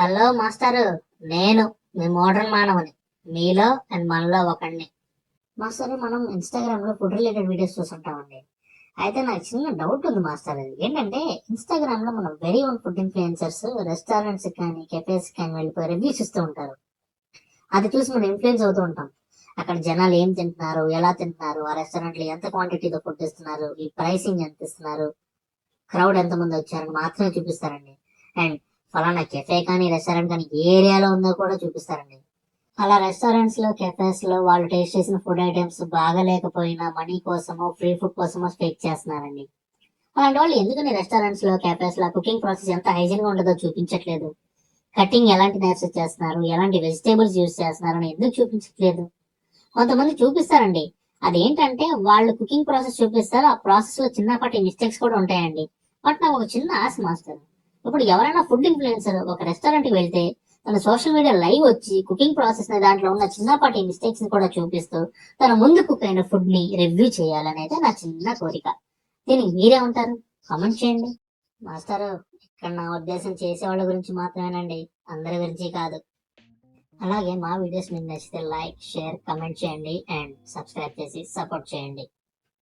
Hello మాస్టారు, నేను మీ modern మానవుని, మీలో అండ్ మనలో ఒకడిని. మాస్టారు, మనం ఇన్స్టాగ్రామ్ లో ఫుడ్ రిలేటెడ్ వీడియోస్ చూస్తుంటామండి. అయితే నాకు చిన్న డౌట్ ఉంది మాస్టర్. అది ఏంటంటే, ఇన్స్టాగ్రామ్ లో మన very own food influencers restaurants కానీ కెఫేస్ కానీ వెళ్ళిపోయి రివ్యూస్ ఇస్తూ ఉంటారు. అది చూసి మనం ఇన్ఫ్లుయెన్స్ అవుతూ ఉంటాం. అక్కడ జనాలు ఏం తింటున్నారు, ఎలా తింటున్నారు, ఆ రెస్టారెంట్ లో ఎంత క్వాంటిటీతో ఫుడ్ ఇస్తున్నారు, ఈ ప్రైసింగ్ ఎంత ఇస్తున్నారు, క్రౌడ్ ఎంత మంది వచ్చారని మాత్రమే చూపిస్తారండి. అండ్ ఫలానా కెఫే కానీ రెస్టారెంట్ కానీ ఏ ఏరియాలో ఉందో కూడా చూపిస్తారండి. అలా రెస్టారెంట్స్ లో కెఫేస్ లో వాళ్ళు టేస్ట్ చేసిన ఫుడ్ ఐటమ్స్ బాగా లేకపోయినా మనీ కోసమో ఫ్రీ ఫుడ్ కోసమో ఫేక్ చేస్తున్నారండి. అలాంటి వాళ్ళు ఎందుకని రెస్టారెంట్స్ లో కెఫేస్ లో కుకింగ్ ప్రాసెస్ ఎంత హైజీన్ గా ఉంటుందో చూపించట్లేదు? కటింగ్ ఎలాంటి నేర్స్ చేస్తున్నారు, ఎలాంటి వెజిటేబుల్స్ యూజ్ చేస్తున్నారు అని ఎందుకు చూపించట్లేదు? కొంతమంది చూపిస్తారండి. అదేంటంటే వాళ్ళు కుకింగ్ ప్రాసెస్ చూపిస్తారు, ఆ ప్రాసెస్ లో చిన్నపాటి మిస్టేక్స్ కూడా ఉంటాయండి. బట్ నాకు ఒక చిన్న ఆశ మాస్టర్. ఇప్పుడు ఎవరైనా ఫుడ్ ఇన్ఫ్లుయెన్సర్ ఒక రెస్టారెంట్ కి వెళ్తే తన సోషల్ మీడియా లైవ్ వచ్చి కుకింగ్ ప్రాసెస్ ని దాంట్లో ఉన్న చిన్నపాటి మిస్టేక్స్ ని కూడా చూపిస్తూ తన ముందు కుక్ అయిన ఫుడ్ ని రివ్యూ చేయాలనేది నా చిన్న కోరిక. దీనికి మీరే ఉంటారు? కామెంట్ చేయండి. మాస్టర్, ఇక్కడ నా ఉద్దేశం చేసేవాళ్ళ గురించి మాత్రమేనండి, అందరి గురించి కాదు. అలాగే మా వీడియోస్ మీకు నచ్చితే లైక్, షేర్, కమెంట్ చేయండి అండ్ సబ్స్క్రైబ్ చేసి సపోర్ట్ చేయండి.